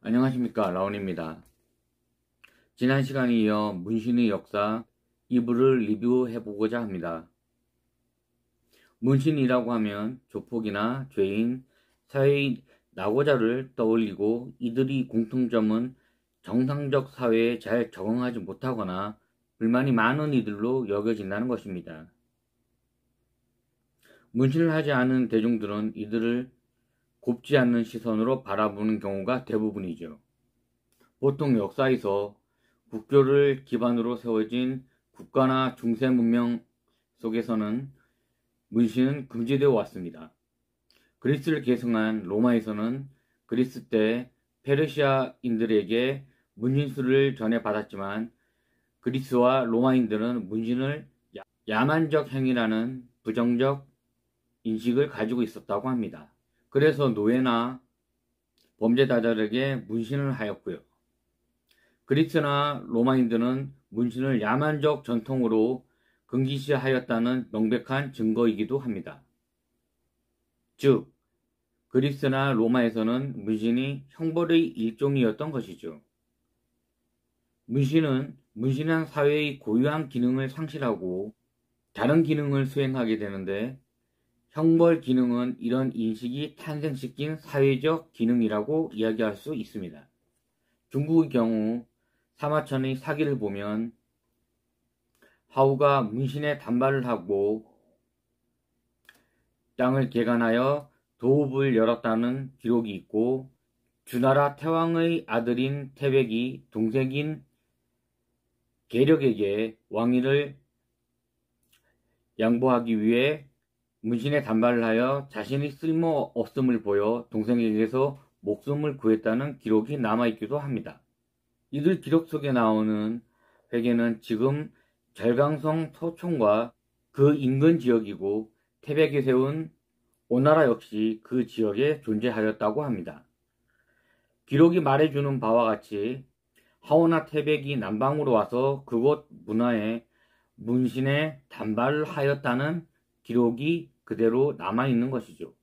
안녕하십니까, 라온입니다. 지난 시간에 이어 문신의 역사 2부를 리뷰해보고자 합니다. 문신이라고 하면 조폭이나 죄인, 사회의 낙오자를 떠올리고 이들의 공통점은 정상적 사회에 잘 적응하지 못하거나 불만이 많은 이들로 여겨진다는 것입니다. 문신을 하지 않은 대중들은 이들을 곱지 않는 시선으로 바라보는 경우가 대부분이죠. 보통 역사에서 국교를 기반으로 세워진 국가나 중세 문명 속에서는 문신은 금지되어 왔습니다. 그리스를 계승한 로마에서는 그리스 때 페르시아인들에게 문신술을 전해받았지만 그리스와 로마인들은 문신을 야만적 행위라는 부정적 인식을 가지고 있었다고 합니다. 그래서 노예나 범죄자들에게 문신을 하였고요. 그리스나 로마인들은 문신을 야만적 전통으로 금기시하였다는 명백한 증거이기도 합니다. 즉, 그리스나 로마에서는 문신이 형벌의 일종이었던 것이죠. 문신은 문신한 사회의 고유한 기능을 상실하고 다른 기능을 수행하게 되는데 형벌 기능은 이런 인식이 탄생시킨 사회적 기능이라고 이야기할 수 있습니다. 중국의 경우 사마천의 사기를 보면 하우가 문신에 단발을 하고 땅을 개간하여 도읍을 열었다는 기록이 있고 주나라 태왕의 아들인 태백이 동생인 계력에게 왕위를 양보하기 위해 문신에 단발을 하여 자신의 쓸모없음을 보여 동생에게서 목숨을 구했다는 기록이 남아있기도 합니다. 이들 기록 속에 나오는 회계는 지금 절강성 서촌과 그 인근 지역이고 태백이 세운 오나라 역시 그 지역에 존재하였다고 합니다. 기록이 말해주는 바와 같이 하오나 태백이 남방으로 와서 그곳 문화에 문신에 단발을 하였다는 기록이 그대로 남아있는 것이죠.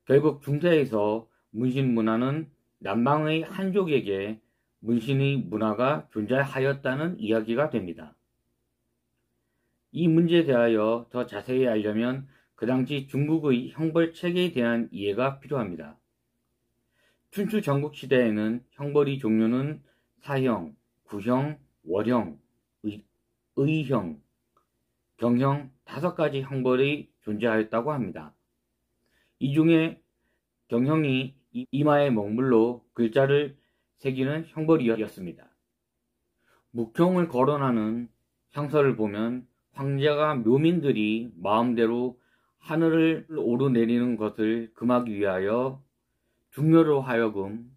결국 중세에서 문신 문화는 남방의 한족에게 문신의 문화가 존재하였다는 이야기가 됩니다. 이 문제에 대하여 더 자세히 알려면 그 당시 중국의 형벌 체계에 대한 이해가 필요합니다. 춘추 전국시대에는 형벌의 종류는 사형, 구형, 월형, 의형, 경형 5가지 형벌이 존재하였다고 합니다. 이 중에 경형이 이마에 먹물로 글자를 새기는 형벌이었습니다. 묵형을 거론하는 형서를 보면 황제가 묘민들이 마음대로 하늘을 오르내리는 것을 금하기 위하여 중녀로 하여금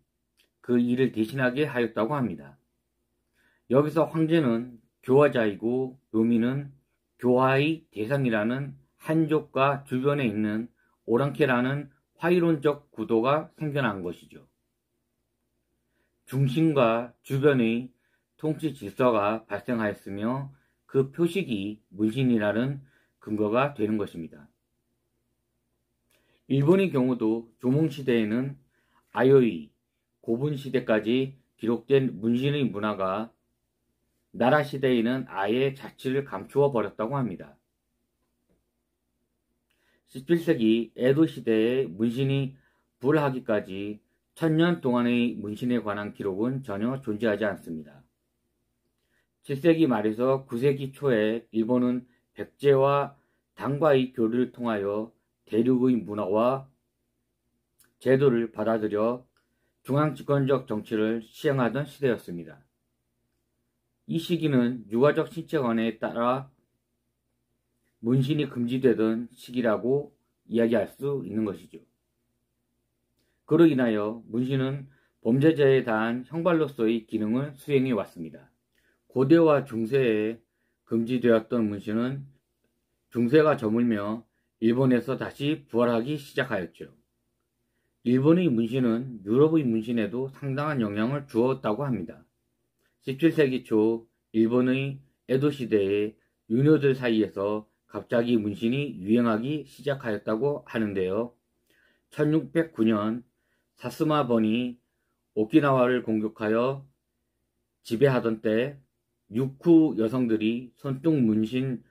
그 일을 대신하게 하였다고 합니다. 여기서 황제는 교화자이고 묘민은 교화의 대상이라는 한족과 주변에 있는 오랑캐라는 화이론적 구도가 생겨난 것이죠. 중심과 주변의 통치 질서가 발생하였으며 그 표식이 문신이라는 근거가 되는 것입니다. 일본의 경우도 조몽시대에는 아요이, 고분시대까지 기록된 문신의 문화가 나라 시대에는 아예 자취를 감추어 버렸다고 합니다. 17세기 에도 시대에 문신이 불하기까지 1000년 동안의 문신에 관한 기록은 전혀 존재하지 않습니다. 7세기 말에서 9세기 초에 일본은 백제와 당과의 교류를 통하여 대륙의 문화와 제도를 받아들여 중앙집권적 정치를 시행하던 시대였습니다. 이 시기는 유가적 신체관에 따라 문신이 금지되던 시기라고 이야기할 수 있는 것이죠. 그로 인하여 문신은 범죄자에 대한 형벌로서의 기능을 수행해 왔습니다. 고대와 중세에 금지되었던 문신은 중세가 저물며 일본에서 다시 부활하기 시작하였죠. 일본의 문신은 유럽의 문신에도 상당한 영향을 주었다고 합니다. 17세기 초 일본의 에도 시대에 유노들 사이에서 갑자기 문신이 유행하기 시작하였다고 하는데요. 1609년 사스마 번이 오키나와를 공격하여 지배하던 때 육후 여성들이 손등 문신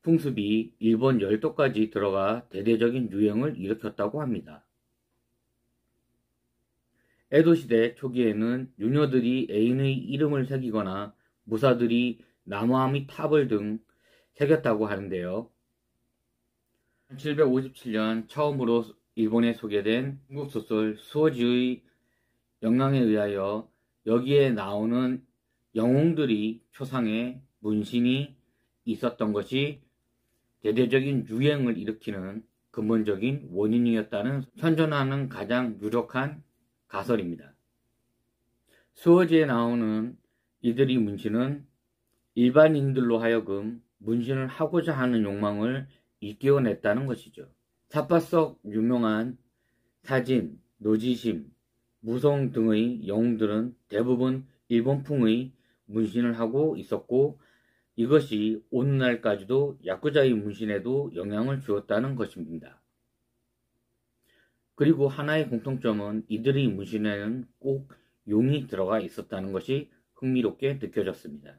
풍습이 일본 열도까지 들어가 대대적인 유행을 일으켰다고 합니다. 에도시대 초기에는 유녀들이 애인의 이름을 새기거나 무사들이 나무와 및 탑을 등 새겼다고 하는데요. 1757년 처음으로 일본에 소개된 중국 소설 수어지의 영향에 의하여 여기에 나오는 영웅들이 초상에 문신이 있었던 것이 대대적인 유행을 일으키는 근본적인 원인이었다는 현존하는 가장 유력한 가설입니다. 수어지에 나오는 이들의 문신은 일반인들로 하여금 문신을 하고자 하는 욕망을 일깨워냈다는 것이죠. 사파 속 유명한 사진, 노지심, 무송 등의 영웅들은 대부분 일본풍의 문신을 하고 있었고 이것이 오늘날까지도 야쿠자의 문신에도 영향을 주었다는 것입니다. 그리고 하나의 공통점은 이들의 문신에는 꼭 용이 들어가 있었다는 것이 흥미롭게 느껴졌습니다.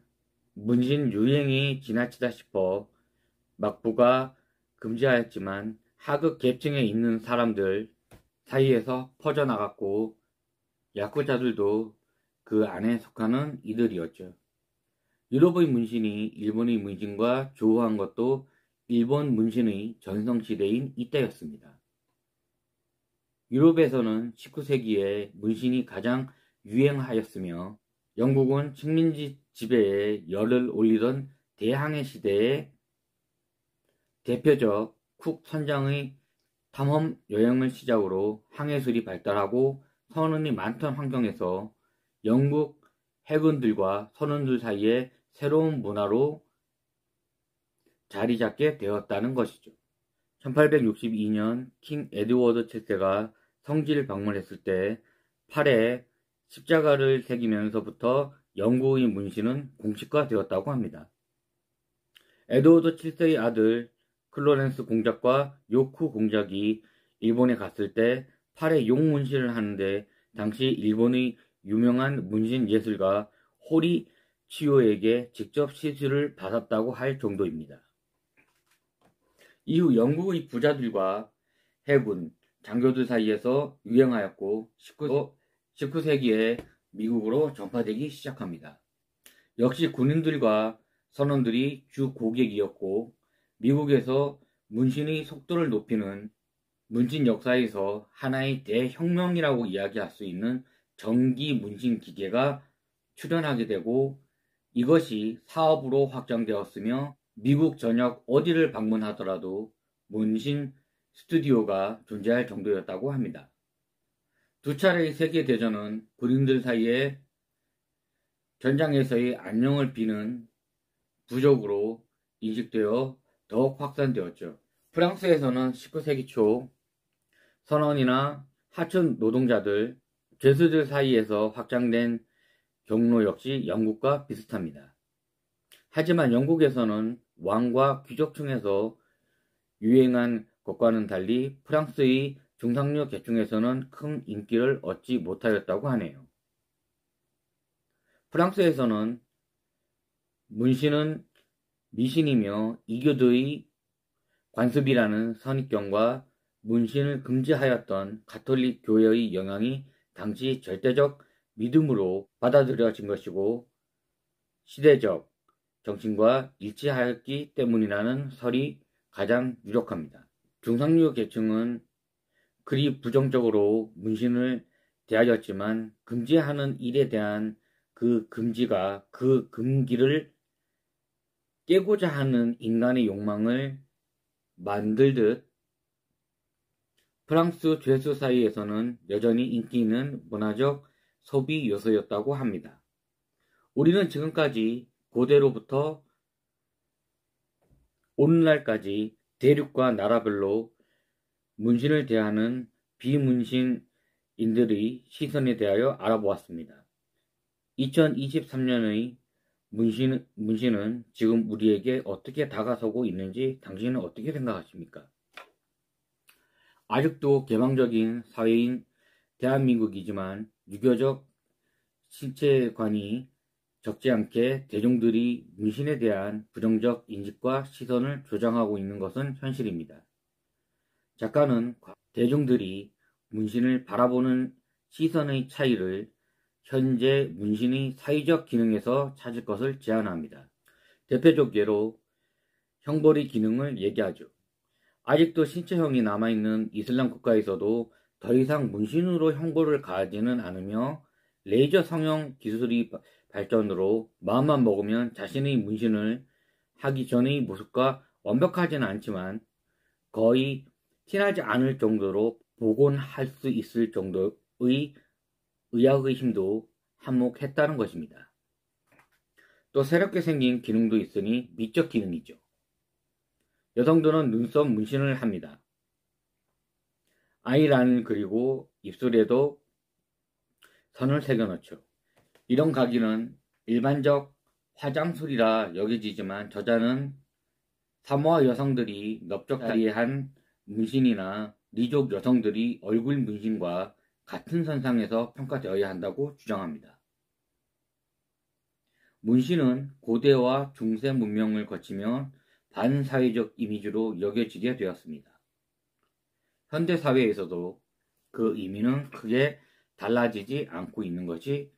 문신 유행이 지나치다 싶어 막부가 금지하였지만 하급 계층에 있는 사람들 사이에서 퍼져나갔고 야쿠자들도 그 안에 속하는 이들이었죠. 유럽의 문신이 일본의 문신과 조우한 것도 일본 문신의 전성시대인 이때였습니다. 유럽에서는 19세기에 문신이 가장 유행하였으며 영국은 식민지 지배에 열을 올리던 대항해 시대에 대표적 쿡 선장의 탐험 여행을 시작으로 항해술이 발달하고 선원이 많던 환경에서 영국 해군들과 선원들 사이에 새로운 문화로 자리 잡게 되었다는 것이죠. 1862년 킹 에드워드 7세가 성지를 방문했을 때 팔에 십자가를 새기면서부터 영국의 문신은 공식화되었다고 합니다. 에드워드 7세의 아들 클로렌스 공작과 요쿠 공작이 일본에 갔을 때 팔에 용 문신을 하는데 당시 일본의 유명한 문신 예술가 호리 치요에게 직접 시술을 받았다고 할 정도입니다. 이후 영국의 부자들과 해군, 장교들 사이에서 유행하였고 19세기에 미국으로 전파되기 시작합니다. 역시 군인들과 선원들이 주 고객이었고 미국에서 문신의 속도를 높이는 문신 역사에서 하나의 대혁명이라고 이야기할 수 있는 전기 문신 기계가 출현하게 되고 이것이 사업으로 확장되었으며 미국 전역 어디를 방문하더라도 문신 스튜디오가 존재할 정도였다고 합니다. 두 차례의 세계대전은 군인들 사이에 전장에서의 안녕을 비는 부적으로 인식되어 더욱 확산되었죠. 프랑스에서는 19세기 초 선원이나 하층 노동자들, 죄수들 사이에서 확장된 경로 역시 영국과 비슷합니다. 하지만 영국에서는 왕과 귀족층에서 유행한 것과는 달리 프랑스의 중상류 계층에서는 큰 인기를 얻지 못하였다고 하네요. 프랑스에서는 문신은 미신이며 이교도의 관습이라는 선입견과 문신을 금지하였던 가톨릭 교회의 영향이 당시 절대적 믿음으로 받아들여진 것이고 시대적 정신과 일치하였기 때문이라는 설이 가장 유력합니다. 중상류 계층은 그리 부정적으로 문신을 대하였지만 금지하는 일에 대한 그 금지가 그 금기를 깨고자 하는 인간의 욕망을 만들듯 프랑스 죄수 사이에서는 여전히 인기 있는 문화적 소비 요소였다고 합니다. 우리는 지금까지 고대로부터 오늘날까지 대륙과 나라별로 문신을 대하는 비문신인들의 시선에 대하여 알아보았습니다. 2023년의 문신은 지금 우리에게 어떻게 다가서고 있는지 당신은 어떻게 생각하십니까? 아직도 개방적인 사회인 대한민국이지만 유교적 신체관이 적지 않게 대중들이 문신에 대한 부정적 인식과 시선을 조장하고 있는 것은 현실입니다. 작가는 대중들이 문신을 바라보는 시선의 차이를 현재 문신의 사회적 기능에서 찾을 것을 제안합니다. 대표적 예로 형벌의 기능을 얘기하죠. 아직도 신체형이 남아있는 이슬람 국가에서도 더 이상 문신으로 형벌을 가하지는 않으며 레이저 성형 기술이 발전으로 마음만 먹으면 자신의 문신을 하기 전의 모습과 완벽하지는 않지만 거의 티나지 않을 정도로 복원할 수 있을 정도의 의학의 힘도 한몫했다는 것입니다. 또 새롭게 생긴 기능도 있으니 미적 기능이죠. 여성들은 눈썹 문신을 합니다. 아이라인을 그리고 입술에도 선을 새겨넣죠. 이런 가기는 일반적 화장술이라 여겨지지만 저자는 사모아 여성들이 넓적다리에 한 문신이나 리족 여성들이 얼굴 문신과 같은 선상에서 평가되어야 한다고 주장합니다. 문신은 고대와 중세 문명을 거치며 반사회적 이미지로 여겨지게 되었습니다. 현대 사회에서도 그 의미는 크게 달라지지 않고 있는 것이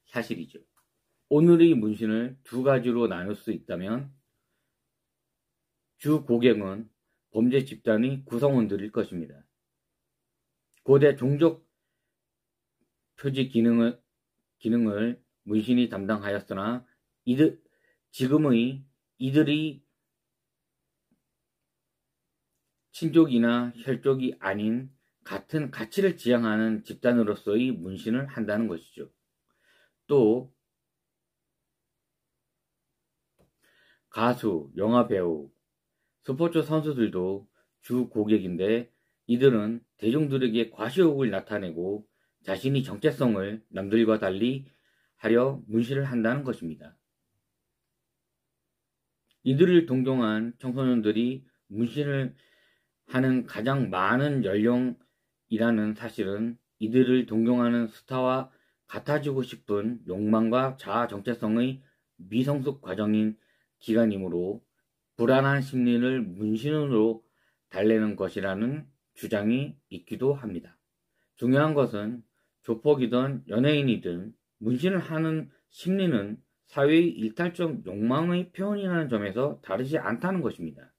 사실이죠. 오늘의 문신을 두 가지로 나눌 수 있다면 주 고객은 범죄 집단의 구성원들일 것입니다. 고대 종족 표지 기능을 문신이 담당하였으나 지금의 이들이 친족이나 혈족이 아닌 같은 가치를 지향하는 집단으로서의 문신을 한다는 것이죠. 또 가수, 영화배우, 스포츠 선수들도 주 고객인데 이들은 대중들에게 과시욕을 나타내고 자신의 정체성을 남들과 달리 하려 문신을 한다는 것입니다. 이들을 동경한 청소년들이 문신을 하는 가장 많은 연령이라는 사실은 이들을 동경하는 스타와 같아지고 싶은 욕망과 자아 정체성의 미성숙 과정인 기간이므로 불안한 심리를 문신으로 달래는 것이라는 주장이 있기도 합니다. 중요한 것은 조폭이든 연예인이든 문신을 하는 심리는 사회의 일탈적 욕망의 표현이라는 점에서 다르지 않다는 것입니다.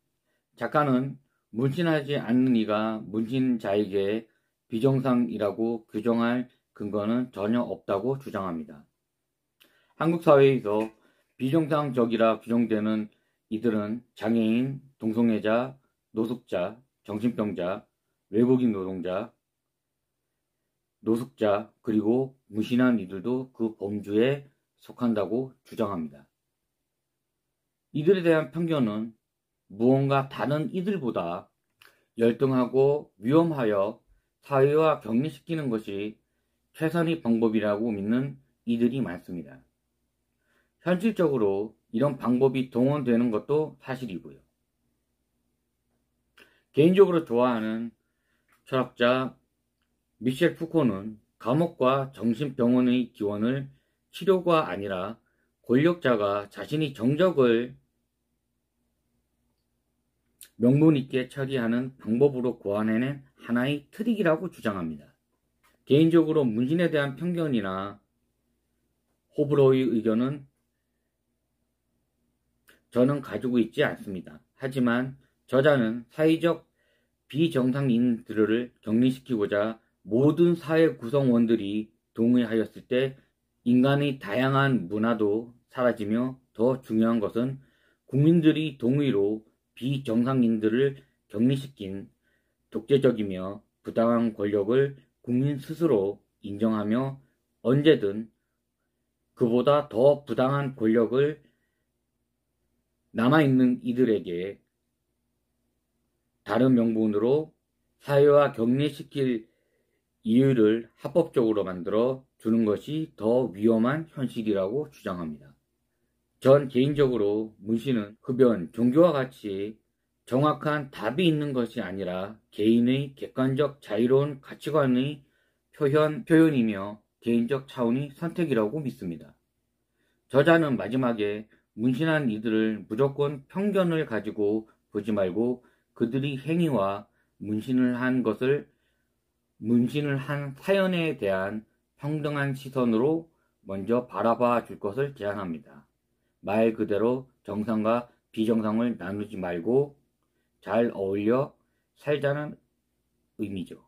작가는 문신하지 않는 이가 문신자에게 비정상이라고 규정할 근거는 전혀 없다고 주장합니다. 한국 사회에서 비정상적이라 규정되는 이들은 장애인, 동성애자, 노숙자, 정신병자, 외국인 노동자, 노숙자, 그리고 문신한 이들도 그 범주에 속한다고 주장합니다. 이들에 대한 편견은 무언가 다른 이들보다 열등하고 위험하여 사회와 격리시키는 것이 최선의 방법이라고 믿는 이들이 많습니다. 현실적으로 이런 방법이 동원되는 것도 사실이고요. 개인적으로 좋아하는 철학자 미셸 푸코는 감옥과 정신병원의 기원을 치료가 아니라 권력자가 자신의 정적을 명분 있게 처리하는 방법으로 고안해낸 하나의 트릭이라고 주장합니다. 개인적으로 문신에 대한 편견이나 호불호의 의견은 저는 가지고 있지 않습니다. 하지만 저자는 사회적 비정상인들을 격리시키고자 모든 사회 구성원들이 동의하였을 때 인간의 다양한 문화도 사라지며 더 중요한 것은 국민들이 동의로 비정상인들을 격리시킨 독재적이며 부당한 권력을 국민 스스로 인정하며 언제든 그보다 더 부당한 권력을 남아있는 이들에게 다른 명분으로 사회와 격리시킬 이유를 합법적으로 만들어 주는 것이 더 위험한 현실이라고 주장합니다. 전 개인적으로 문신은 흡연, 종교와 같이 정확한 답이 있는 것이 아니라 개인의 객관적 자유로운 가치관의 표현이며 개인적 차원의 선택이라고 믿습니다. 저자는 마지막에 문신한 이들을 무조건 편견을 가지고 보지 말고 그들의 행위와 문신을 한 사연에 대한 평등한 시선으로 먼저 바라봐 줄 것을 제안합니다. 말 그대로 정상과 비정상을 나누지 말고 잘 어울려 살자는 의미죠.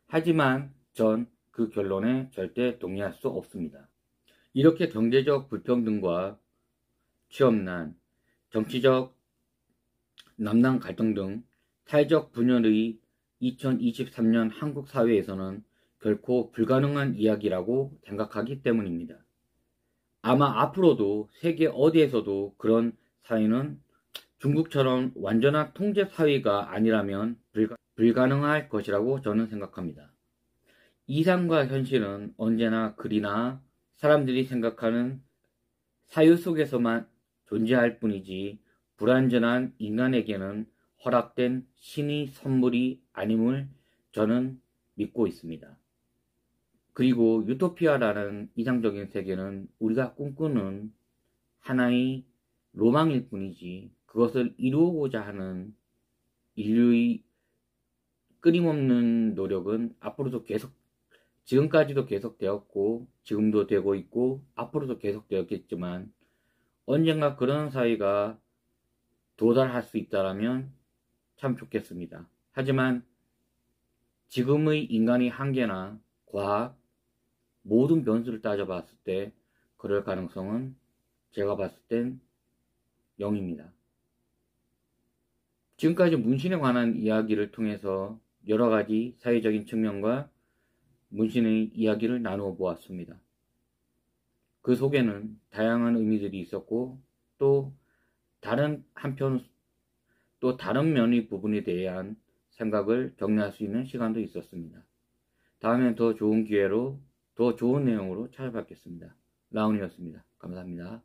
하지만 전 그 결론에 절대 동의할 수 없습니다. 이렇게 경제적 불평등과 취업난, 정치적 남남 갈등 등 사회적 분열의 2023년 한국 사회에서는 결코 불가능한 이야기라고 생각하기 때문입니다. 아마 앞으로도 세계 어디에서도 그런 사회는 중국처럼 완전한 통제 사회가 아니라면 불가능할 것이라고 저는 생각합니다. 이상과 현실은 언제나 그리나 사람들이 생각하는 사유 속에서만 존재할 뿐이지 불완전한 인간에게는 허락된 신의 선물이 아님을 저는 믿고 있습니다. 그리고 유토피아라는 이상적인 세계는 우리가 꿈꾸는 하나의 로망일 뿐이지 그것을 이루고자 하는 인류의 끊임없는 노력은 지금까지도 계속되었고 지금도 되고 있고 앞으로도 계속되었겠지만 언젠가 그런 사회가 도달할 수 있다면 참 좋겠습니다. 하지만 지금의 인간의 한계나 과학 모든 변수를 따져봤을 때 그럴 가능성은 제가 봤을 땐 0입니다. 지금까지 문신에 관한 이야기를 통해서 여러 가지 사회적인 측면과 문신의 이야기를 나누어 보았습니다. 그 속에는 다양한 의미들이 있었고 또 다른 면의 부분에 대한 생각을 정리할 수 있는 시간도 있었습니다. 다음엔 더 좋은 기회로 더 좋은 내용으로 찾아뵙겠습니다. 라운이었습니다. 감사합니다.